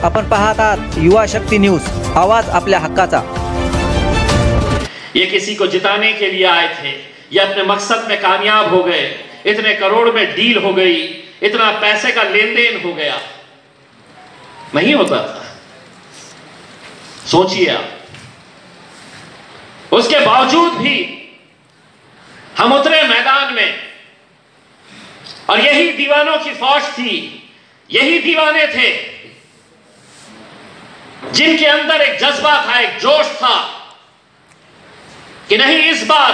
आपण पाहत आहात युवा शक्ती न्यूज, आवाज आपल्या हक्काचा। ये किसी को जिताने के लिए आए थे, ये अपने मकसद में कामयाब हो गए, इतने करोड़ में डील हो गई, इतना पैसे का लेन देन हो गया। नहीं होता था, सोचिए आप। उसके बावजूद भी हम उतरे मैदान में, और यही दीवानों की फौज थी, यही दीवाने थे जिनके अंदर एक जज्बा था, एक जोश था कि नहीं, इस बार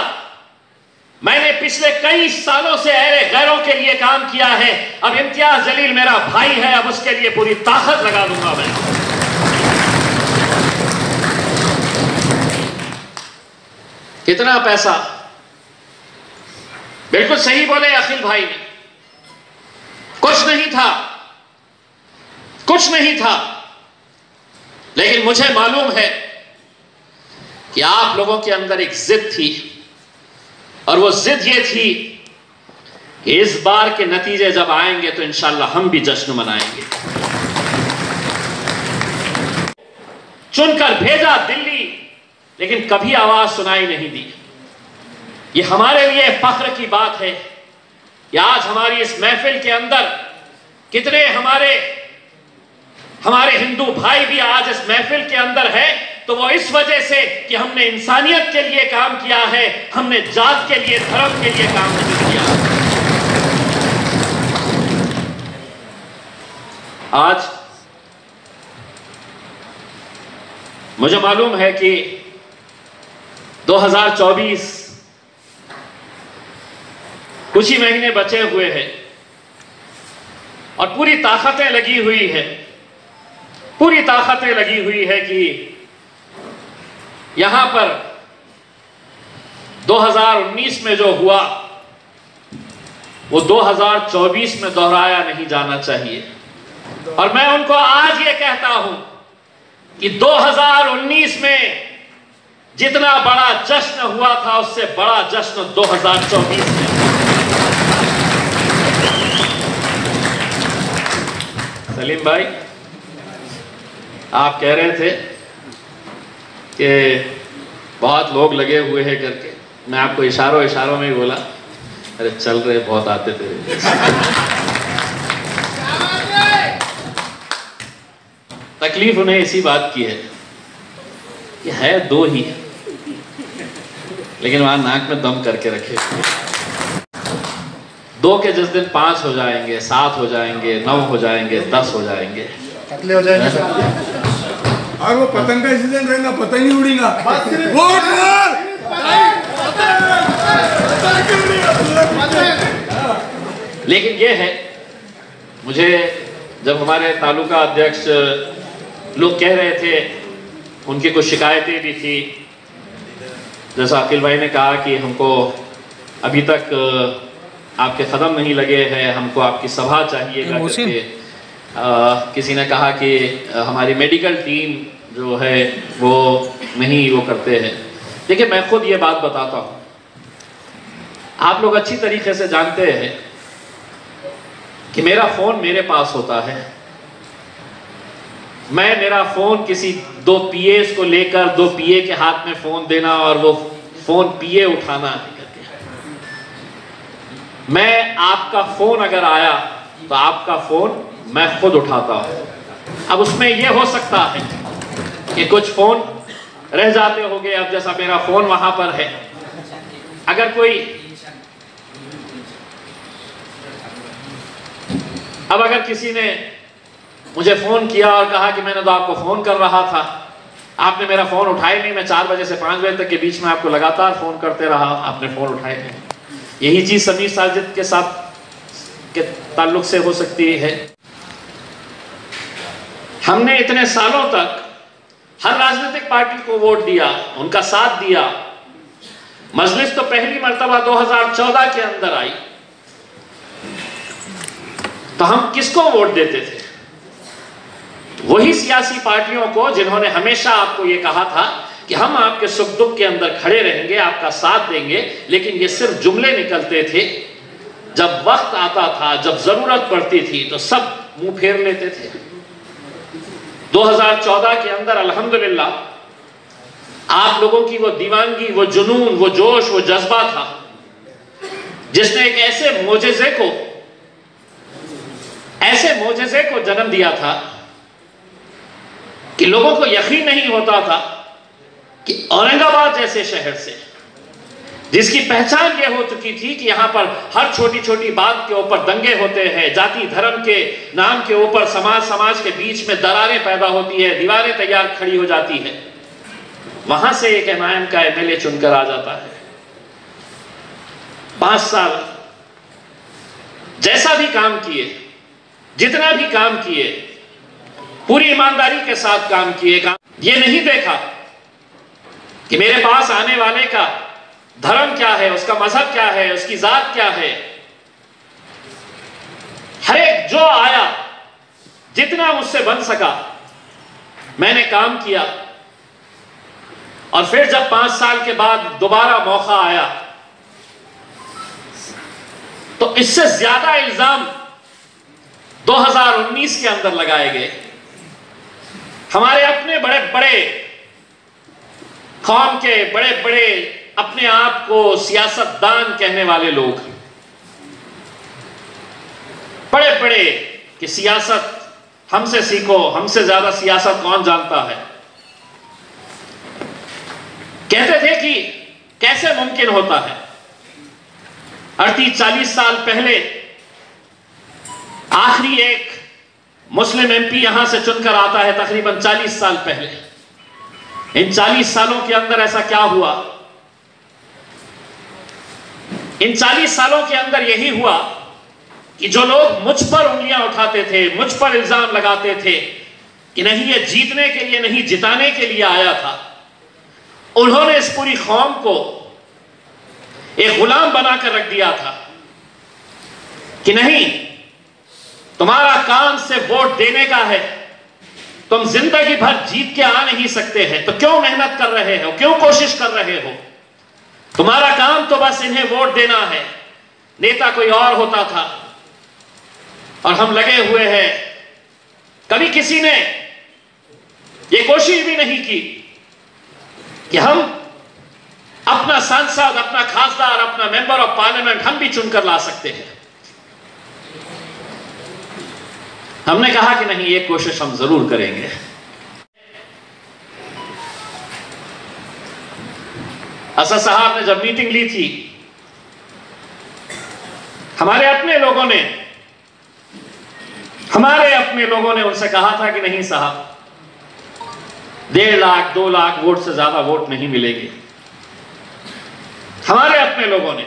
मैंने पिछले कई सालों से अहले गैरों के लिए काम किया है, अब इम्तियाज जलील मेरा भाई है, अब उसके लिए पूरी ताकत लगा दूंगा मैं। कितना पैसा, बिल्कुल सही बोले अखिल भाई ने, कुछ नहीं था, कुछ नहीं था, लेकिन मुझे मालूम है कि आप लोगों के अंदर एक जिद थी, और वो जिद ये थी कि इस बार के नतीजे जब आएंगे तो इंशाल्लाह हम भी जश्न मनाएंगे। चुनकर भेजा दिल्ली, लेकिन कभी आवाज सुनाई नहीं दी। ये हमारे लिए फख्र की बात है कि आज हमारी इस महफिल के अंदर कितने हमारे हिंदू भाई भी आज इस महफिल के अंदर है, तो वो इस वजह से कि हमने इंसानियत के लिए काम किया है, हमने जात के लिए, धर्म के लिए काम नहीं किया। आज मुझे मालूम है कि 2024 कुछ ही महीने बचे हुए हैं और पूरी ताकतें लगी हुई है, पूरी ताकतें लगी हुई है कि यहां पर 2019 में जो हुआ वो 2024 में दोहराया नहीं जाना चाहिए। और मैं उनको आज ये कहता हूं कि 2019 में जितना बड़ा जश्न हुआ था उससे बड़ा जश्न 2024 में। सलीम भाई, आप कह रहे थे कि बहुत लोग लगे हुए हैं करके, मैं आपको इशारों में ही बोला, अरे चल रहे बहुत आते थे। तकलीफ उन्हें इसी बात की है कि है दो ही, लेकिन वहां नाक में दम करके रखे। दो के जिस दिन 5 हो जाएंगे, 7 हो जाएंगे, 9 हो जाएंगे, 10 हो जाएंगे, टकले हो जाएंगे, और वो पतंग का इंसिडेंट रहेगा, पतंग ही उड़ेगा। लेकिन ये है, मुझे जब हमारे तालुका अध्यक्ष लोग कह रहे थे, उनकी कुछ शिकायतें भी थी, जैसा अखिल भाई ने कहा कि हमको अभी तक आपके कदम नहीं लगे हैं, हमको आपकी सभा चाहिएगा करके। किसी ने कहा कि हमारी मेडिकल टीम जो है वो नहीं वो करते हैं। देखिए, मैं खुद ये बात बताता हूँ, आप लोग अच्छी तरीके से जानते हैं कि मेरा फ़ोन मेरे पास होता है, मेरा फ़ोन किसी 2 पीएस को लेकर 2 पीए के हाथ में फ़ोन देना और वो फ़ोन पीए उठाना नहीं करके। मैं आपका फ़ोन अगर आया तो आपका फ़ोन मैं खुद उठाता हूं। अब उसमें यह हो सकता है कि कुछ फोन रह जाते होंगे, अब जैसा मेरा फोन वहां पर है, अगर किसी ने मुझे फोन किया और कहा कि मैंने तो आपको फोन कर रहा था, आपने मेरा फोन उठाया नहीं, मैं 4 बजे से 5 बजे तक के बीच में आपको लगातार फोन करते रहा, आपने फोन उठाया नहीं। यही चीज समीर साजिद के साथ के ताल्लुक से हो सकती है। हमने इतने सालों तक हर राजनीतिक पार्टी को वोट दिया, उनका साथ दिया। मजलिस तो पहली मर्तबा 2014 के अंदर आई, तो हम किसको वोट देते थे? वही सियासी पार्टियों को जिन्होंने हमेशा आपको ये कहा था कि हम आपके सुख दुख के अंदर खड़े रहेंगे, आपका साथ देंगे, लेकिन ये सिर्फ जुमले निकलते थे। जब वक्त आता था, जब जरूरत पड़ती थी, तो सब मुंह फेर लेते थे। 2014 के अंदर अल्हम्दुलिल्लाह आप लोगों की वो दीवानगी, वो जुनून, वो जोश, वो जज्बा था जिसने एक ऐसे मोजेजे को जन्म दिया था कि लोगों को यकीन नहीं होता था कि औरंगाबाद जैसे शहर से, जिसकी पहचान यह हो चुकी थी कि यहां पर हर छोटी छोटी बात के ऊपर दंगे होते हैं, जाति धर्म के नाम के ऊपर समाज के बीच में दरारें पैदा होती है, दीवारें तैयार खड़ी हो जाती है, वहां से एक एमआईएम का एमएलए चुनकर आ जाता है। 5 साल जैसा भी काम किए, जितना भी काम किए, पूरी ईमानदारी के साथ काम किए। ये नहीं देखा कि मेरे पास आने वाले का धर्म क्या है, उसका मजहब क्या है, उसकी जात क्या है। हर एक जो आया, जितना मुझसे बन सका मैंने काम किया। और फिर जब 5 साल के बाद दोबारा मौका आया तो इससे ज्यादा इल्जाम 2019 के अंदर लगाए गए। हमारे अपने बड़े बड़े कौम के बड़े बड़े अपने आप को सियासतदान कहने वाले लोग, बड़े बड़े कि सियासत हमसे सीखो, हमसे ज्यादा सियासत कौन जानता है, कहते थे कि कैसे मुमकिन होता है 38-40 साल पहले आखिरी एक मुस्लिम एमपी यहां से चुनकर आता है, तकरीबन 40 साल पहले। इन 40 सालों के अंदर ऐसा क्या हुआ? इन 40 सालों के अंदर यही हुआ कि जो लोग मुझ पर उंगलियां उठाते थे, मुझ पर इल्जाम लगाते थे कि नहीं ये जीतने के लिए नहीं जिताने के लिए आया था, उन्होंने इस पूरी कौम को एक गुलाम बनाकर रख दिया था कि नहीं, तुम्हारा काम से वोट देने का है, तुम जिंदगी भर जीत के आ नहीं सकते हैं, तो क्यों मेहनत कर रहे हो, क्यों कोशिश कर रहे हो? तुम्हारा काम तो बस इन्हें वोट देना है। नेता कोई और होता था और हम लगे हुए हैं। कभी किसी ने यह कोशिश भी नहीं की कि हम अपना सांसद, अपना खासदार, अपना मेंबर ऑफ पार्लियामेंट हम भी चुनकर ला सकते हैं। हमने कहा कि नहीं, ये कोशिश हम जरूर करेंगे। असद साहब ने जब मीटिंग ली थी, हमारे अपने लोगों ने उनसे कहा था कि नहीं साहब, 1.5 लाख 2 लाख वोट से ज्यादा वोट नहीं मिलेंगे। हमारे अपने लोगों ने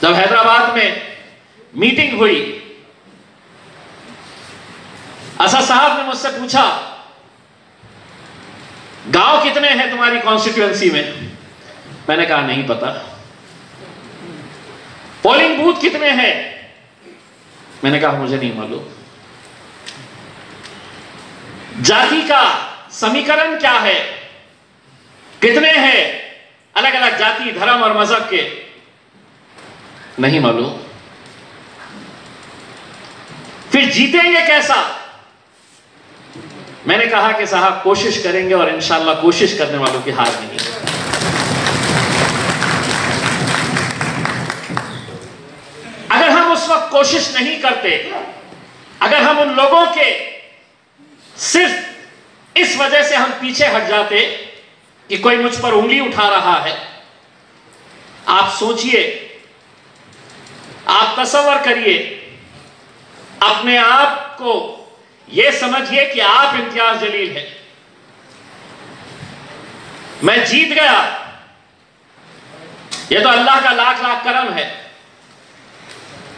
जब हैदराबाद में मीटिंग हुई, असद साहब ने मुझसे पूछा गांव कितने हैं तुम्हारी कॉन्स्टिट्यूएंसी में? मैंने कहा नहीं पता। पोलिंग बूथ कितने हैं? मैंने कहा मुझे नहीं मालूम। जाति का समीकरण क्या है, कितने हैं अलग अलग जाति, धर्म और मजहब के? नहीं मालूम। फिर जीतेंगे कैसा? मैंने कहा कि साहब कोशिश करेंगे और इंशाअल्लाह कोशिश करने वालों की हार नहीं है। अगर हम उस वक्त कोशिश नहीं करते, अगर हम उन लोगों के सिर्फ इस वजह से हम पीछे हट जाते कि कोई मुझ पर उंगली उठा रहा है, आप सोचिए, आप तसव्वुर करिए, अपने आप को यह समझिए कि आप इम्तियाज जलील हैं। मैं जीत गया, यह तो अल्लाह का लाख लाख करम है,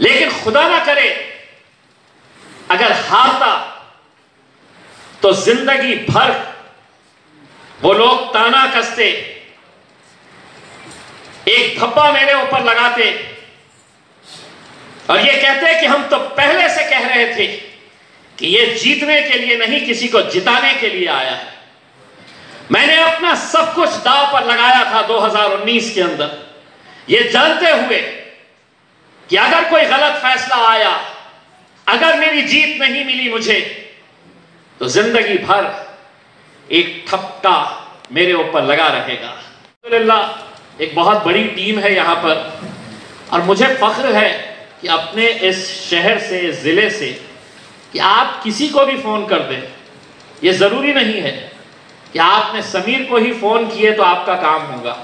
लेकिन खुदा ना करे अगर हारता तो जिंदगी भर वो लोग ताना कसते, एक धब्बा मेरे ऊपर लगाते और ये कहते कि हम तो पहले से कह रहे थे कि ये जीतने के लिए नहीं, किसी को जिताने के लिए आया है। मैंने अपना सब कुछ दांव पर लगाया था 2019 के अंदर, ये जानते हुए कि अगर कोई गलत फैसला आया, अगर मेरी जीत नहीं मिली मुझे, तो जिंदगी भर एक ठपका मेरे ऊपर लगा रहेगा। अल्हम्दुलिल्लाह एक बहुत बड़ी टीम है यहाँ पर, और मुझे फख्र है कि अपने इस शहर से, इस ज़िले से, कि आप किसी को भी फ़ोन कर दें। ये ज़रूरी नहीं है कि आपने समीर को ही फ़ोन किए तो आपका काम होगा।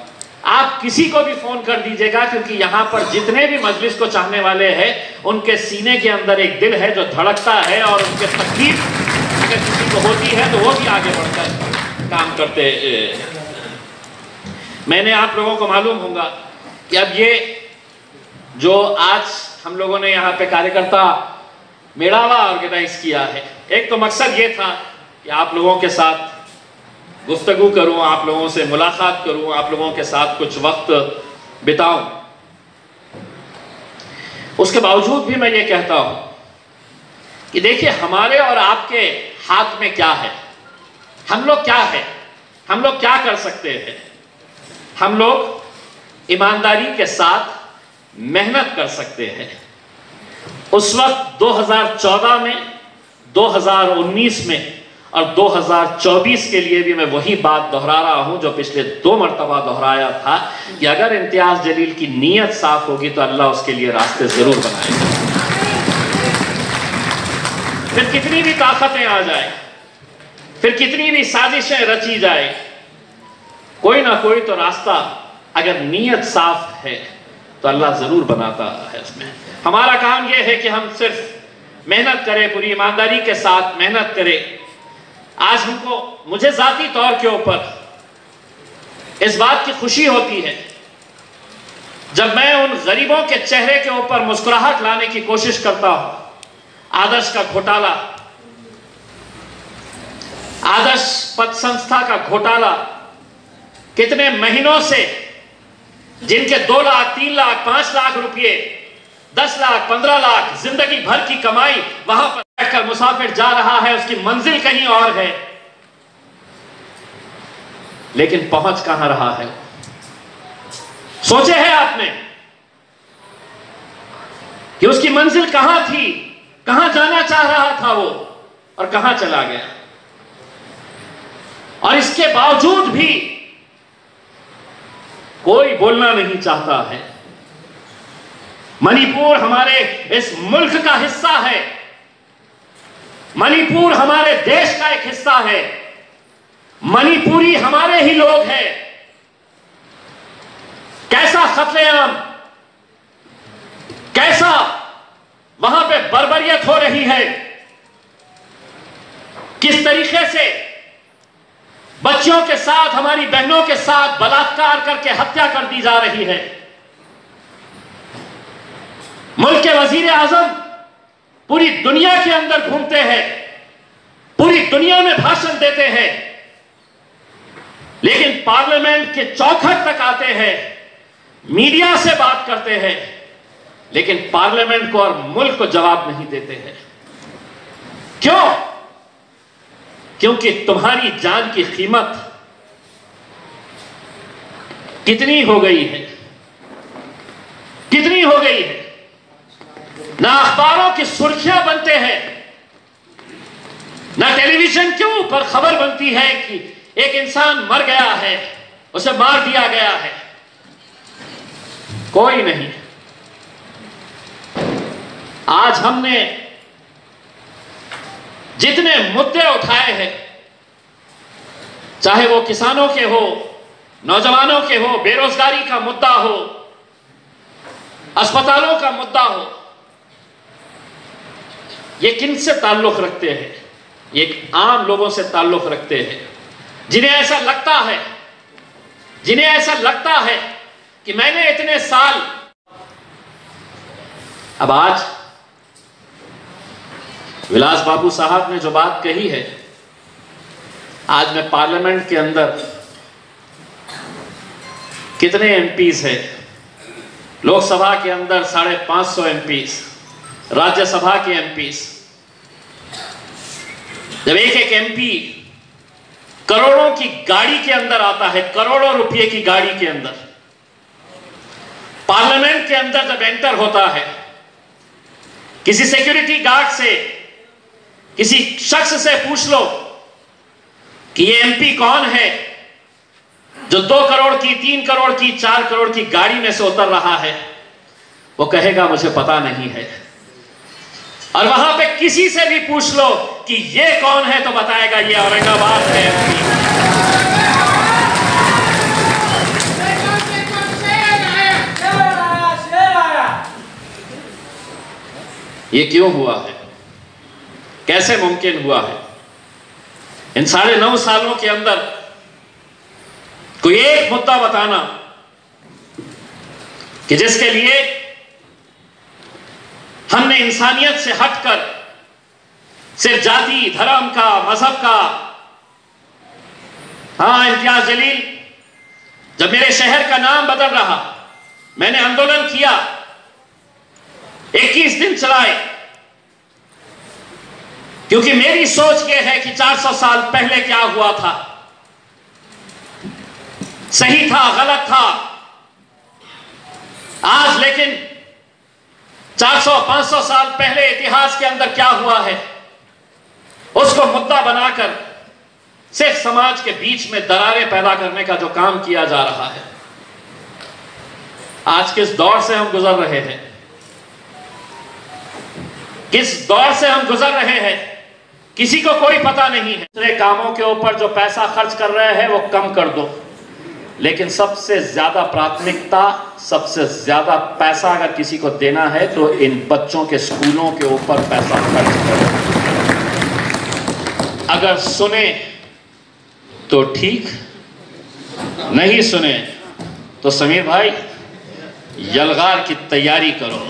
आप किसी को भी फ़ोन कर दीजिएगा, क्योंकि यहाँ पर जितने भी मजलिस को चाहने वाले हैं उनके सीने के अंदर एक दिल है जो धड़कता है, और उनके तकलीफ अगर किसी को होती है तो वो भी आगे बढ़कर काम करते। मैंने आप लोगों को मालूम होगा कि अब ये जो आज हम लोगों ने यहाँ पे कार्यकर्ता मेड़ावा ऑर्गेनाइज किया है, एक तो मकसद ये था कि आप लोगों के साथ गुफ्तगू करूं, आप लोगों से मुलाकात करूं, आप लोगों के साथ कुछ वक्त बिताऊं। उसके बावजूद भी मैं ये कहता हूं कि देखिए, हमारे और आपके हाथ में क्या है, हम लोग क्या है, हम लोग क्या कर सकते हैं। हम लोग ईमानदारी के साथ मेहनत कर सकते हैं। उस वक्त 2014 में, 2019 में और 2024 के लिए भी मैं वही बात दोहरा रहा हूं जो पिछले 2 मरतबा दोहराया था कि अगर इम्तियाज जलील की नीयत साफ होगी तो अल्लाह उसके लिए रास्ते जरूर बनाएगा। फिर कितनी भी ताकतें आ जाए, फिर कितनी भी साजिशें रची जाए, कोई ना कोई तो रास्ता अगर नीयत साफ है तो अल्लाह जरूर बनाता है उसमें। हमारा काम यह है कि हम सिर्फ मेहनत करें, पूरी ईमानदारी के साथ मेहनत करें। आज मुझे जाती तौर के ऊपर इस बात की खुशी होती है जब मैं उन गरीबों के चेहरे के ऊपर मुस्कुराहट लाने की कोशिश करता हूं। आदर्श का घोटाला, आदर्श पथ संस्था का घोटाला, कितने महीनों से जिनके 2 लाख, 3 लाख, 5 लाख रुपए, 10 लाख, 15 लाख जिंदगी भर की कमाई वहां पर बैठकर मुसाफिर जा रहा है, उसकी मंजिल कहीं और है, लेकिन पहुंच कहां रहा है। सोचे है आपने कि उसकी मंजिल कहां थी, कहां जाना चाह रहा था वो, और कहां चला गया। और इसके बावजूद भी कोई बोलना नहीं चाहता है। मणिपुर हमारे इस मुल्क का हिस्सा है, मणिपुर हमारे देश का एक हिस्सा है, मणिपुरी हमारे ही लोग हैं। कैसा कत्लेआम, कैसा वहां पे बर्बरियत हो रही है, किस तरीके से बच्चियों के साथ, हमारी बहनों के साथ बलात्कार करके हत्या कर दी जा रही है। मुल्क के वजीर आजम पूरी दुनिया के अंदर घूमते हैं, पूरी दुनिया में भाषण देते हैं, लेकिन पार्लियामेंट के चौखट तक आते हैं, मीडिया से बात करते हैं, लेकिन पार्लियामेंट को और मुल्क को जवाब नहीं देते हैं। क्यों? क्योंकि तुम्हारी जान की कीमत कितनी हो गई है, कितनी हो गई है। ना अखबारों की सुर्खियां बनते हैं, ना टेलीविजन के ऊपर खबर बनती है कि एक इंसान मर गया है, उसे मार दिया गया है। कोई नहीं। आज हमने जितने मुद्दे उठाए हैं, चाहे वो किसानों के हो, नौजवानों के हो, बेरोजगारी का मुद्दा हो, अस्पतालों का मुद्दा हो, ये किनसे ताल्लुक रखते हैं? ये आम लोगों से ताल्लुक रखते हैं, जिन्हें ऐसा लगता है, जिन्हें ऐसा लगता है कि मैंने इतने साल। अब आज विलास बाबू साहब ने जो बात कही है, आज मैं पार्लियामेंट के अंदर कितने एमपीज हैं, लोकसभा के अंदर 550 एमपीज, राज्यसभा के एमपीज, जब एक एक एमपी करोड़ों की गाड़ी के अंदर आता है, करोड़ों रुपए की गाड़ी के अंदर पार्लियामेंट के अंदर जब एंटर होता है, किसी सिक्योरिटी गार्ड से, किसी शख्स से पूछ लो कि ये एमपी कौन है जो 2 करोड़ की, 3 करोड़ की, 4 करोड़ की गाड़ी में से उतर रहा है, वो कहेगा मुझे पता नहीं है। और वहां पे किसी से भी पूछ लो कि ये कौन है तो बताएगा ये औरंगाबाद है एमपी। ये क्यों हुआ है, कैसे मुमकिन हुआ है? इन 9.5 सालों के अंदर कोई एक मुद्दा बताना कि जिसके लिए हमने इंसानियत से हटकर सिर्फ जाति, धर्म का, मजहब का। हाँ, इम्तियाज जलील जब मेरे शहर का नाम बदल रहा, मैंने आंदोलन किया, 21 दिन चलाए, क्योंकि मेरी सोच यह है कि 400 साल पहले क्या हुआ था, सही था, गलत था। आज लेकिन 400-500 साल पहले इतिहास के अंदर क्या हुआ है, उसको मुद्दा बनाकर सिर्फ समाज के बीच में दरारें पैदा करने का जो काम किया जा रहा है। आज किस दौर से हम गुजर रहे हैं, किस दौर से हम गुजर रहे हैं, किसी को कोई पता नहीं है। दूसरे कामों के ऊपर जो पैसा खर्च कर रहे हैं वो कम कर दो, लेकिन सबसे ज्यादा प्राथमिकता, सबसे ज्यादा पैसा अगर किसी को देना है तो इन बच्चों के स्कूलों के ऊपर पैसा खर्च करो। अगर सुने तो ठीक, नहीं सुने तो समीर भाई यलगार की तैयारी करो।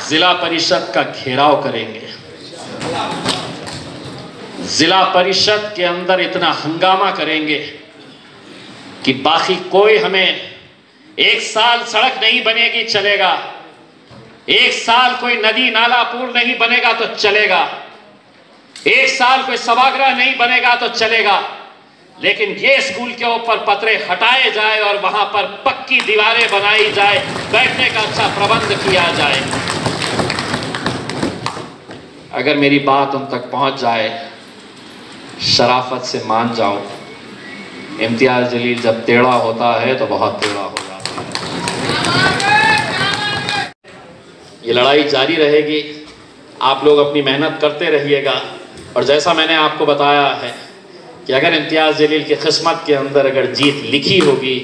जिला परिषद का घेराव करेंगे। जिला परिषद के अंदर इतना हंगामा करेंगे कि बाकी कोई हमें, 1 साल सड़क नहीं बनेगी चलेगा, 1 साल कोई नदी नाला पुल नहीं बनेगा तो चलेगा, 1 साल कोई सभागृह नहीं बनेगा तो चलेगा, लेकिन ये स्कूल के ऊपर पतरे हटाए जाए और वहां पर पक्की दीवारें बनाई जाए, बैठने का अच्छा प्रबंध किया जाए। अगर मेरी बात उन तक पहुंच जाए, शराफत से मान जाओ, इम्तियाज जलील जब टेढ़ा होता है तो बहुत टेढ़ा हो जाता है। ये लड़ाई जारी रहेगी, आप लोग अपनी मेहनत करते रहिएगा। और जैसा मैंने आपको बताया है कि अगर इम्तियाज जलील की किस्मत के अंदर अगर जीत लिखी होगी,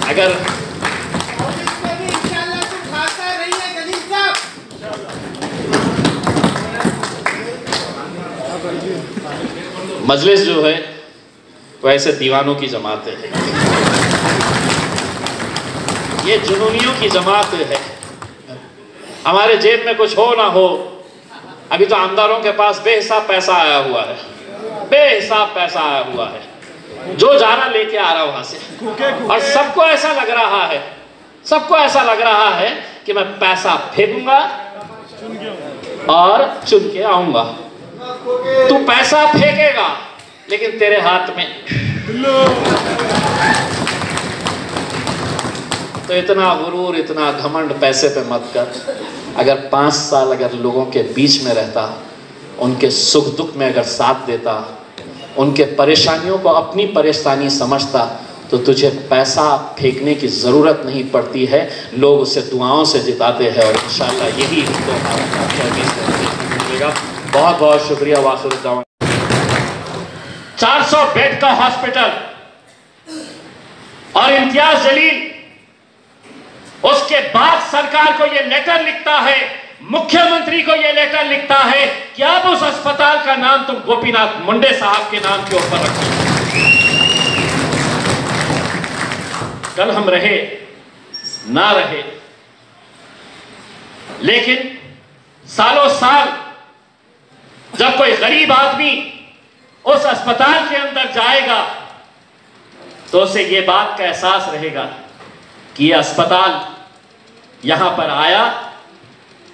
अगर मजलिस जो है वो ऐसे दीवानों की जमात है, ये जुनूनियों की जमात है। हमारे जेब में कुछ हो ना हो, अभी तो आमदारों के पास बेहिसाब पैसा आया हुआ है, बेहिसाब पैसा आया हुआ है, जो जा रहा लेके आ रहा वहां से। और सबको ऐसा लग रहा है, सबको ऐसा लग रहा है कि मैं पैसा फेंकूंगा और चुन के आऊंगा। तू पैसा फेंकेगा लेकिन तेरे हाथ में तो इतना गुरूर, इतना घमंड पैसे पे मत कर। अगर 5 साल अगर लोगों के बीच में रहता, उनके सुख दुख में अगर साथ देता, उनके परेशानियों को अपनी परेशानी समझता, तो तुझे पैसा फेंकने की ज़रूरत नहीं पड़ती है। लोग उसे दुआओं से जिताते हैं और इंशाअल्लाह यही तो मिलेगा। बहुत बहुत शुक्रिया। वासुद 400 बेड का हॉस्पिटल और इम्तियाज जलील, उसके बाद सरकार को यह लेटर लिखता है, मुख्यमंत्री को यह लेटर लिखता है कि अब उस अस्पताल का नाम तुम गोपीनाथ मुंडे साहब के नाम के ऊपर रखो। कल हम रहे ना रहे, लेकिन सालों साल जब कोई गरीब आदमी उस अस्पताल के अंदर जाएगा तो उसे यह बात का एहसास रहेगा कि यह अस्पताल यहां पर आया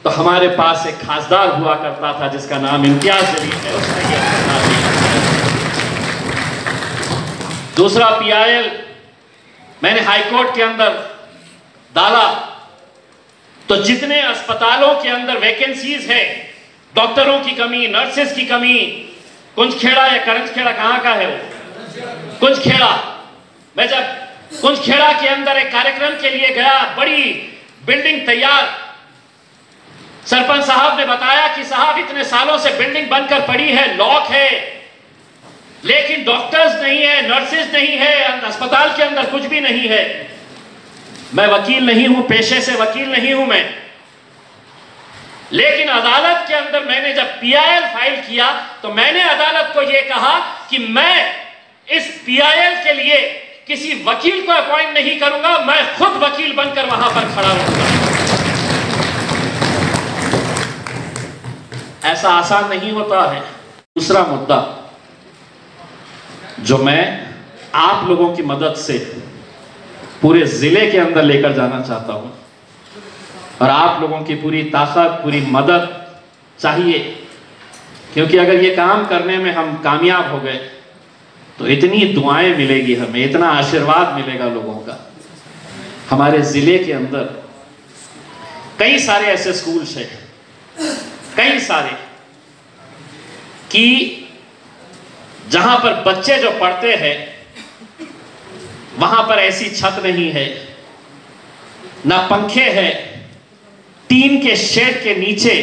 तो हमारे पास एक खासदार हुआ करता था जिसका नाम इम्तियाज जलील है, उसने यह अस्पताल दिया। दूसरा PIL मैंने हाईकोर्ट के अंदर डाला तो जितने अस्पतालों के अंदर वैकेंसीज है, डॉक्टरों की कमी, नर्सेस की कमी, कुंजखेड़ा या करंजखेड़ा कहां का है वो, कुंजखेड़ा। मैं जब कुंजखेड़ा के अंदर एक कार्यक्रम के लिए गया, बड़ी बिल्डिंग तैयार, सरपंच साहब ने बताया कि साहब इतने सालों से बिल्डिंग बनकर पड़ी है, लॉक है, लेकिन डॉक्टर्स नहीं है, नर्सेस नहीं है, अस्पताल के अंदर कुछ भी नहीं है। मैं वकील नहीं हूं, पेशे से वकील नहीं हूं मैं, लेकिन अदालत के अंदर मैंने जब PIL फाइल किया तो मैंने अदालत को यह कहा कि मैं इस PIL के लिए किसी वकील को अपॉइंट नहीं करूंगा, मैं खुद वकील बनकर वहां पर खड़ा रहूंगा। ऐसा आसान नहीं होता है। दूसरा मुद्दा जो मैं आप लोगों की मदद से पूरे जिले के अंदर लेकर जाना चाहता हूं, और आप लोगों की पूरी ताकत, पूरी मदद चाहिए, क्योंकि अगर ये काम करने में हम कामयाब हो गए तो इतनी दुआएं मिलेगी हमें, इतना आशीर्वाद मिलेगा लोगों का। हमारे जिले के अंदर कई सारे ऐसे स्कूल्स हैं, कई सारे, कि जहां पर बच्चे जो पढ़ते हैं वहां पर ऐसी छत नहीं है, ना पंखे हैं, टीन के शेड के नीचे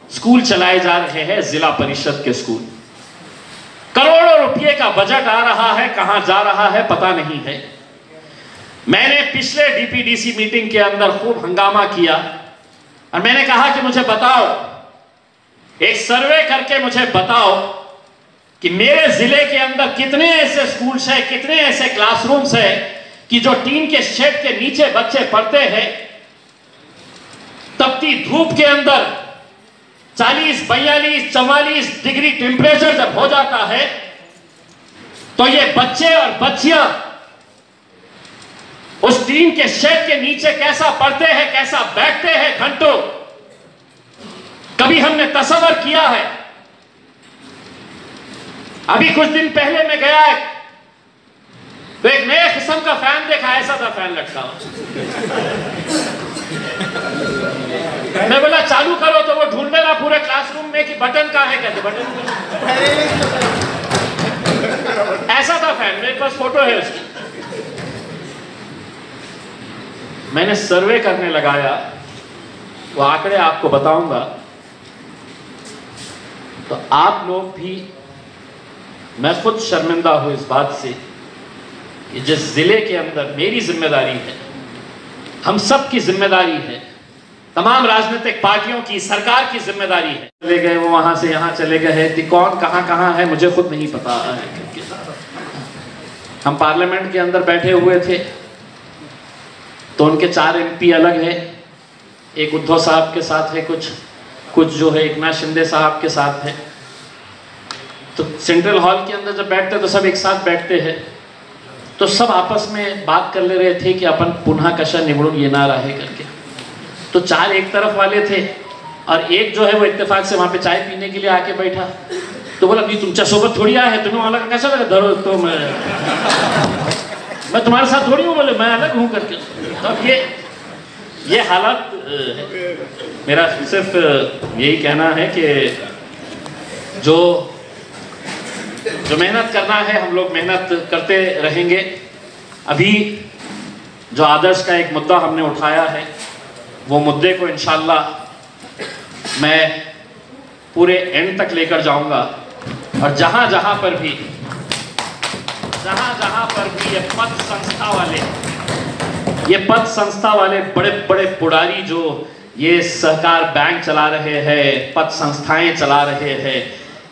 स्कूल चलाए जा रहे हैं, जिला परिषद के स्कूल। करोड़ों रुपए का बजट आ रहा है, कहां जा रहा है पता नहीं है। मैंने पिछले DPDC मीटिंग के अंदर खूब हंगामा किया और मैंने कहा कि मुझे बताओ, एक सर्वे करके मुझे बताओ कि मेरे जिले के अंदर कितने ऐसे स्कूल्स हैं, कितने ऐसे क्लासरूम्स हैं कि जो टीन के शेड के नीचे बच्चे पढ़ते हैं। तपती धूप के अंदर 40, 42, 44 डिग्री टेम्परेचर जब हो जाता है तो ये बच्चे और बच्चियां उस टीन के शेड के नीचे कैसा पढ़ते हैं, कैसा बैठते हैं घंटों, कभी हमने तस्वर किया है? अभी कुछ दिन पहले मैं गया तो एक नए किस्म का फैन देखा, ऐसा था फैन लटका हुआ। मैं बोला चालू करो तो वो ढूंढने लगा पूरे क्लासरूम में कि बटन कहां है, कहते बटन। ऐसा था फैन, मेरे पास फोटो है उसकी। मैंने सर्वे करने लगाया, वो आंकड़े आपको बताऊंगा, तो आप लोग भी, मैं खुद शर्मिंदा हूं इस बात से कि जिस जिले के अंदर मेरी जिम्मेदारी है, हम सब की जिम्मेदारी है, तमाम राजनीतिक पार्टियों की, सरकार की जिम्मेदारी है। चले गए वो, वहां से यहां चले गए हैं, कौन कहां कहां है मुझे खुद नहीं पता है। हम पार्लियामेंट के अंदर बैठे हुए थे तो उनके 4 MP अलग है, एक उद्धव साहब के साथ है, कुछ जो है एकनाथ शिंदे साहब के साथ है। तो सेंट्रल हॉल के अंदर जब बैठते तो सब एक साथ बैठते हैं, तो सब आपस में बात कर ले रहे थे कि अपन पुनः कशा निवडून येणार आहे करके। तो 4 एक तरफ वाले थे और एक जो है वो इत्तेफाक से वहां पे चाय पीने के लिए आके बैठा। तो बोला मी तुमच्या सोबत थोड़ी आहे, तुम्हें अलग कैसा लगा धरो, तो मैं तुम्हारे साथ थोड़ी हूँ, बोले मैं अलग हूँ करके। तो अब ये हालत है। मेरा सिर्फ यही कहना है कि जो मेहनत करना है हम लोग मेहनत करते रहेंगे। अभी जो आदर्श का एक मुद्दा हमने उठाया है, वो मुद्दे को इंशाल्लाह मैं पूरे एंड तक लेकर जाऊंगा, और जहां जहां पर भी ये पद संस्था वाले बड़े बड़े पुडारी जो ये सहकार बैंक चला रहे हैं, पद संस्थाएं चला रहे हैं,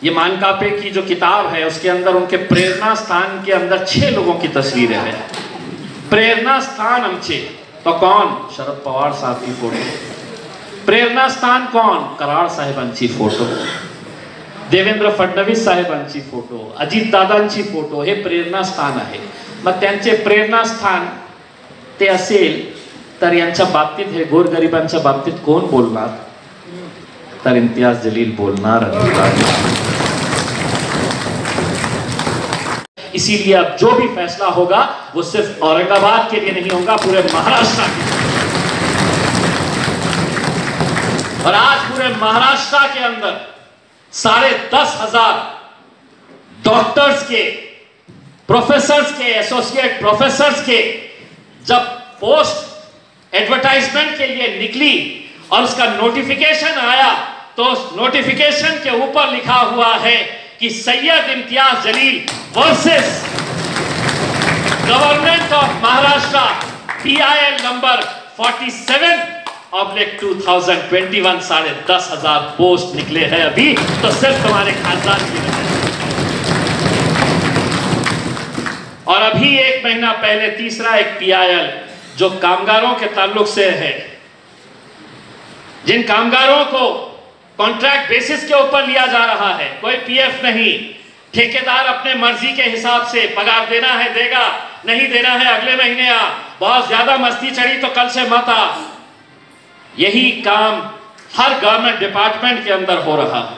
ये मानकापे की जो किताब है उसके अंदर उनके प्रेरणा स्थान के अंदर 6 लोगों की तस्वीरें हैं। प्रेरणा स्थान आमचे तो कौन? शरद पवार साहब की फोटो। प्रेरणा स्थान कौन? कराड साहेबांची फोटो, देवेंद्र फडणवीस साहेबांची फोटो, अजित दादांची फोटो, हे प्रेरणा स्थान आहे। मग त्यांचे प्रेरणा स्थान ते असेल तर यांच्या बाबतीत, हे गोरगरिबांच्या बाबतीत कोण बोलणार? तर इम्तियाज जलील बोलणार। इसीलिए अब जो भी फैसला होगा वो सिर्फ औरंगाबाद के लिए नहीं होगा, पूरे महाराष्ट्र के लिए। और आज पूरे महाराष्ट्र के अंदर 10,500 डॉक्टर्स के, प्रोफेसर्स के, एसोसिएट प्रोफेसर्स के जब पोस्ट एडवर्टाइजमेंट के लिए निकली और उसका नोटिफिकेशन आया, तो उस नोटिफिकेशन के ऊपर लिखा हुआ है कि Syed Imtiaz Jaleel versus government of Maharashtra, PIL number 47/2021। 10,500 post निकले हैं अभी, तो सिर्फ तुम्हारे खानदान की वजह से। और अभी 1 महीना पहले तीसरा एक PIL जो कामगारों के ताल्लुक से है, जिन कामगारों को कॉन्ट्रैक्ट बेसिस के ऊपर लिया जा रहा है, कोई PF नहीं, ठेकेदार अपने मर्जी के हिसाब से पगार देना है देगा, नहीं देना है अगले महीने आ, बहुत ज्यादा मस्ती चढ़ी तो कल से मत आ। यही काम हर गवर्नमेंट डिपार्टमेंट के अंदर हो रहा है।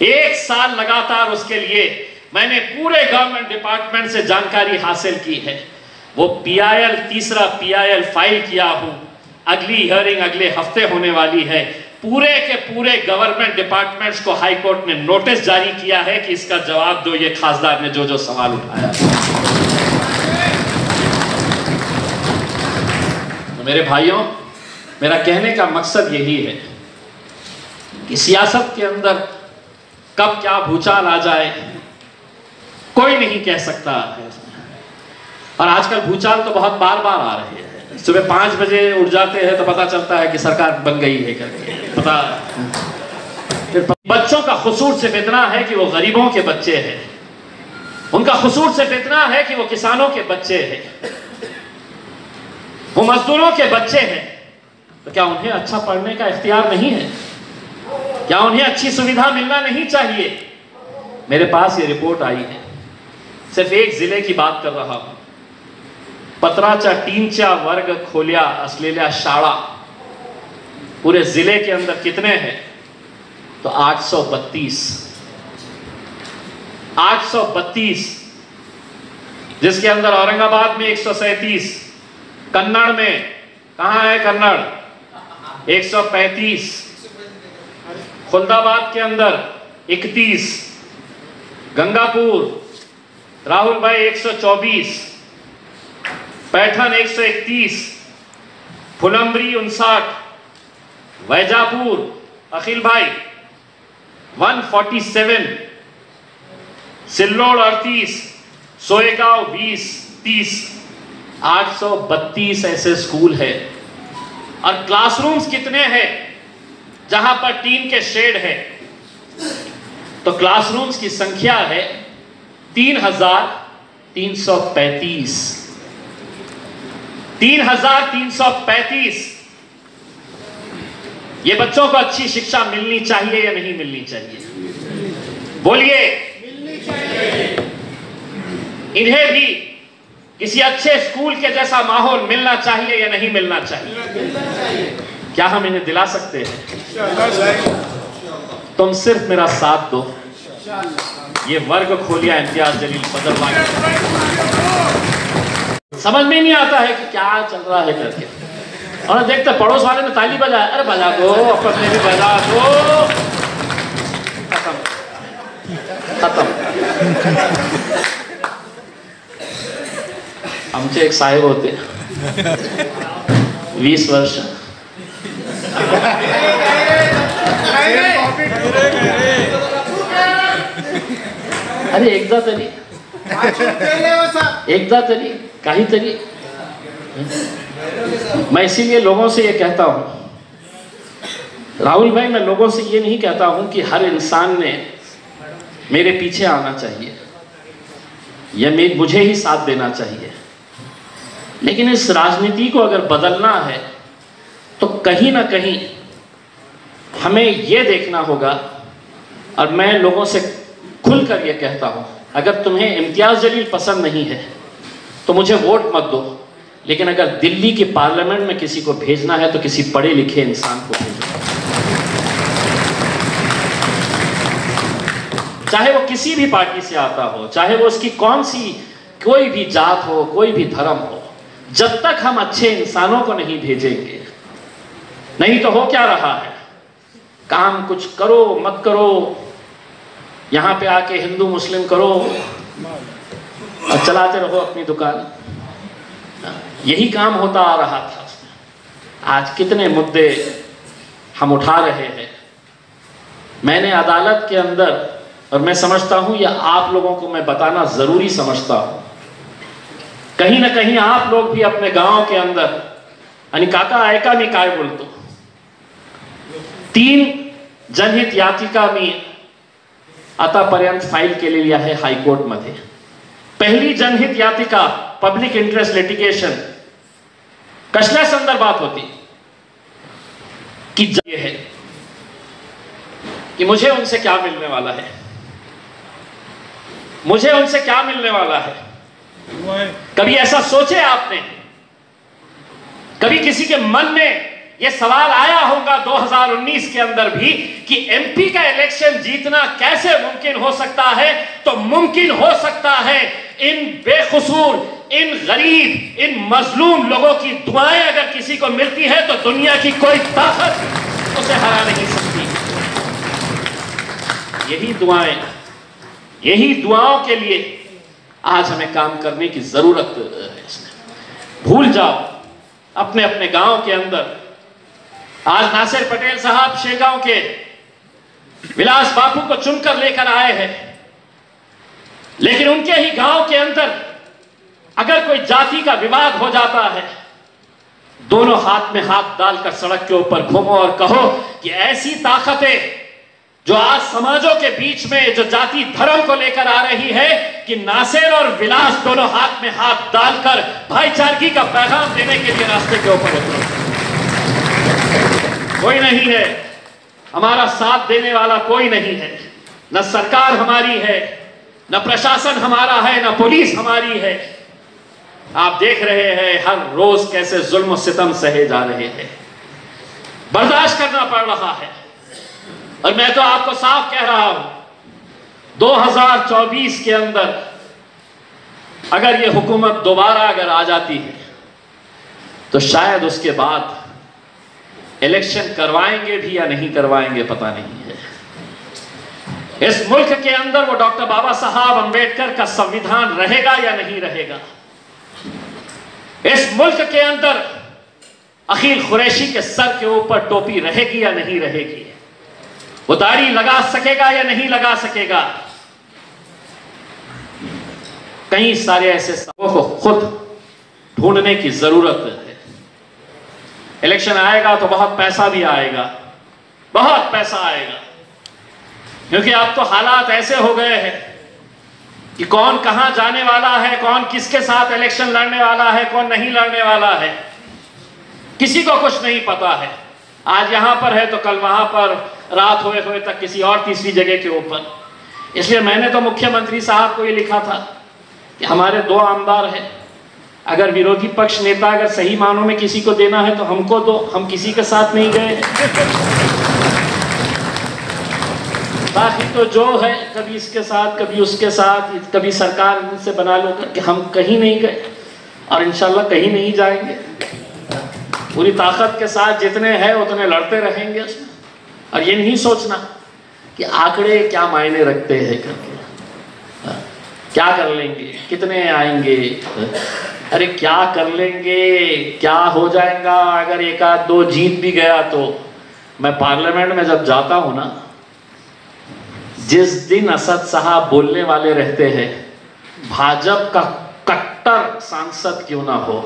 1 साल लगातार उसके लिए मैंने पूरे गवर्नमेंट डिपार्टमेंट से जानकारी हासिल की है। वो PIL, तीसरा PIL फाइल किया हूं। अगली हियरिंग अगले हफ्ते होने वाली है। पूरे के पूरे गवर्नमेंट डिपार्टमेंट्स को हाई कोर्ट ने नोटिस जारी किया है कि इसका जवाब दो, ये खासदार ने जो जो सवाल उठाया। तो मेरे भाइयों, मेरा कहने का मकसद यही है कि सियासत के अंदर कब क्या भूचाल आ जाए कोई नहीं कह सकता है। और आजकल भूचाल तो बहुत बार बार आ रहे हैं। सुबह 5 बजे उठ जाते हैं तो पता चलता है कि सरकार बन गई है करके पता। फिर बच्चों का कसूर सिर्फ इतना है कि वो गरीबों के बच्चे हैं, उनका कसूर सिर्फ इतना है कि वो किसानों के बच्चे हैं, वो मजदूरों के बच्चे हैं। तो क्या उन्हें अच्छा पढ़ने का इख्तियार नहीं है? क्या उन्हें अच्छी सुविधा मिलना नहीं चाहिए? मेरे पास ये रिपोर्ट आई है, सिर्फ एक जिले की बात कर रहा हूं। पत्राचा 3च्या वर्ग खोल्या असलेल्या शाळा पूरे जिले के अंदर कितने हैं? तो 832। 832, जिसके अंदर औरंगाबाद में 137, कन्नड़ में, कहां है कन्नड़, 135, खुलदाबाद के अंदर 31, गंगापुर राहुल भाई 124, पैठन 131, फुलंब्री 59, वैजापुर अखिल भाई 147, सिल्लोड 38, सोएगांव 20, 30, 832 ऐसे स्कूल है। और क्लासरूम्स कितने हैं जहां पर टीन के शेड है? तो क्लासरूम्स की संख्या है 3,335। 3,335। ये बच्चों को अच्छी शिक्षा मिलनी चाहिए या नहीं मिलनी चाहिए? बोलिए। मिलनी चाहिए। इन्हें भी किसी अच्छे स्कूल के जैसा माहौल मिलना चाहिए या नहीं मिलना चाहिए? क्या हम इन्हें दिला सकते हैं? तुम सिर्फ मेरा साथ दो, ये वर्ग खोलिया इम्तियाज जलील बदलवाएंगे। समझ में नहीं आता है कि क्या चल रहा है करके, और देखते पड़ोस वाले ने ताली बजाया, अरे बजा दो, अपन ने भी बजा दो, खत्म खत्म। आमचे एक साहेब होते 20 वर्ष, अरे एकदा तरी काहीतरी। मैं इसीलिए लोगों से ये कहता हूं, राहुल भाई, मैं लोगों से ये नहीं कहता हूं कि हर इंसान ने मेरे पीछे आना चाहिए या मुझे ही साथ देना चाहिए, लेकिन इस राजनीति को अगर बदलना है तो कहीं ना कहीं हमें ये देखना होगा। और मैं लोगों से खुलकर ये कहता हूं, अगर तुम्हें इम्तियाज जलील पसंद नहीं है तो मुझे वोट मत दो, लेकिन अगर दिल्ली के पार्लियामेंट में किसी को भेजना है तो किसी पढ़े लिखे इंसान को भेजो, चाहे वो किसी भी पार्टी से आता हो, चाहे वो उसकी कोई भी जात हो, कोई भी धर्म हो। जब तक हम अच्छे इंसानों को नहीं भेजेंगे नहीं तो हो क्या रहा है, काम कुछ करो मत करो, यहां पे आके हिंदू मुस्लिम करो और चलाते रहो अपनी दुकान, यही काम होता आ रहा था। आज कितने मुद्दे हम उठा रहे हैं। मैंने अदालत के अंदर, और मैं समझता हूं या आप लोगों को मैं बताना जरूरी समझता हूं, कहीं ना कहीं आप लोग भी अपने गांव के अंदर आणि काका ऐका मी काय बोलतो, 3 जनहित याचिका मी आतापर्यंत फाईल केलेली आहे हायकोर्टमध्ये। पहिली जनहित याचिका पब्लिक इंटरेस्ट लिटिगेशन कसल्या संदर्भात होती कि ये है कि मुझे उनसे क्या मिलने वाला है, मुझे उनसे क्या मिलने वाला है। कभी ऐसा सोचे आपने, कभी किसी के मन में यह सवाल आया होगा 2019 के अंदर भी कि एमपी का इलेक्शन जीतना कैसे मुमकिन हो सकता है? तो मुमकिन हो सकता है इन बेकसूर, इन गरीब, इन मजलूम लोगों की दुआएं अगर किसी को मिलती है तो दुनिया की कोई ताकत उसे हरा नहीं सकती। यही दुआओं के लिए आज हमें काम करने की जरूरत है। भूल जाओ अपने अपने गांव के अंदर। आज नासिर पटेल साहब शेगांव के विलास बापू को चुनकर लेकर आए हैं, लेकिन उनके ही गांव के अंदर अगर कोई जाति का विवाद हो जाता है, दोनों हाथ में हाथ डालकर सड़क के ऊपर घूमो और कहो कि ऐसी ताकतें जो आज समाजों के बीच में जो जाति धर्म को लेकर आ रही है कि नासिर और विलास दोनों हाथ में हाथ डालकर भाईचारगी का पैगाम देने के लिए रास्ते के ऊपर उतरो। कोई नहीं है हमारा साथ देने वाला, कोई नहीं है, न सरकार हमारी है, न प्रशासन हमारा है, न पुलिस हमारी है। आप देख रहे हैं हर रोज कैसे जुल्म सितम सहे जा रहे हैं, बर्दाश्त करना पड़ रहा है। और मैं तो आपको साफ कह रहा हूं, 2024 के अंदर अगर ये हुकूमत दोबारा अगर आ जाती है तो शायद उसके बाद इलेक्शन करवाएंगे भी या नहीं करवाएंगे पता नहीं है। इस मुल्क के अंदर वो डॉक्टर बाबा साहब अंबेडकर का संविधान रहेगा या नहीं रहेगा। इस मुल्क के अंदर अखिल कुरैशी के सर के ऊपर टोपी रहेगी या नहीं रहेगी। वो दाढ़ी लगा सकेगा या नहीं लगा सकेगा। कई सारे ऐसे सबों को खुद ढूंढने की जरूरत है। इलेक्शन आएगा तो बहुत पैसा भी आएगा, बहुत पैसा आएगा, क्योंकि अब तो हालात ऐसे हो गए हैं कि कौन कहां जाने वाला है, कौन किसके साथ इलेक्शन लड़ने वाला है, कौन नहीं लड़ने वाला है, किसी को कुछ नहीं पता है। आज यहां पर है तो कल वहां पर, रात हुए हुए तक किसी और तीसरी जगह के ऊपर। इसलिए मैंने तो मुख्यमंत्री साहब को ये लिखा था कि हमारे 2 आमदार हैं, अगर विरोधी पक्ष नेता अगर सही मानों में किसी को देना है तो हमको दो, हम किसी के साथ नहीं गए। बाकी तो जो है कभी इसके साथ कभी उसके साथ, कभी सरकार से बना लो करके, हम कहीं नहीं गए और इंशाल्लाह कहीं नहीं जाएंगे। पूरी ताकत के साथ जितने हैं उतने लड़ते रहेंगे उसमें। और ये नहीं सोचना कि आंकड़े क्या मायने रखते हैं करके, क्या कर लेंगे, कितने आएंगे, अरे क्या कर लेंगे, क्या हो जाएगा अगर 1-2 जीत भी गया तो। मैं पार्लियामेंट में जब जाता हूं ना, जिस दिन असद साहब बोलने वाले रहते हैं, भाजपा का कट्टर सांसद क्यों ना हो,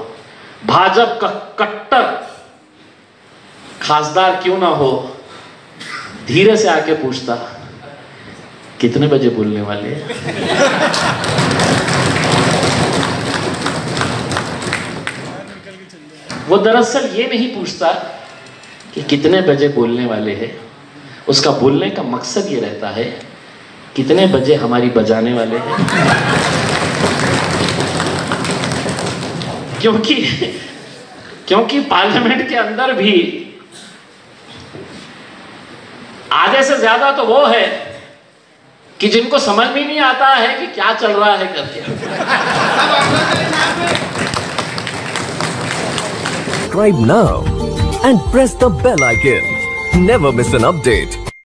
भाजपा का कट्टर खासदार क्यों ना हो, धीरे से आके पूछता कितने बजे बोलने वाले हैं। वो दरअसल ये नहीं पूछता कि कितने बजे बोलने वाले हैं, उसका बोलने का मकसद ये रहता है कितने बजे हमारी बजाने वाले हैं। क्योंकि पार्लियामेंट के अंदर भी आधे से ज्यादा तो वो है कि जिनको समझ में नहीं आता है कि क्या चल रहा है करके। Subscribe now and press the bell icon. Never miss an update.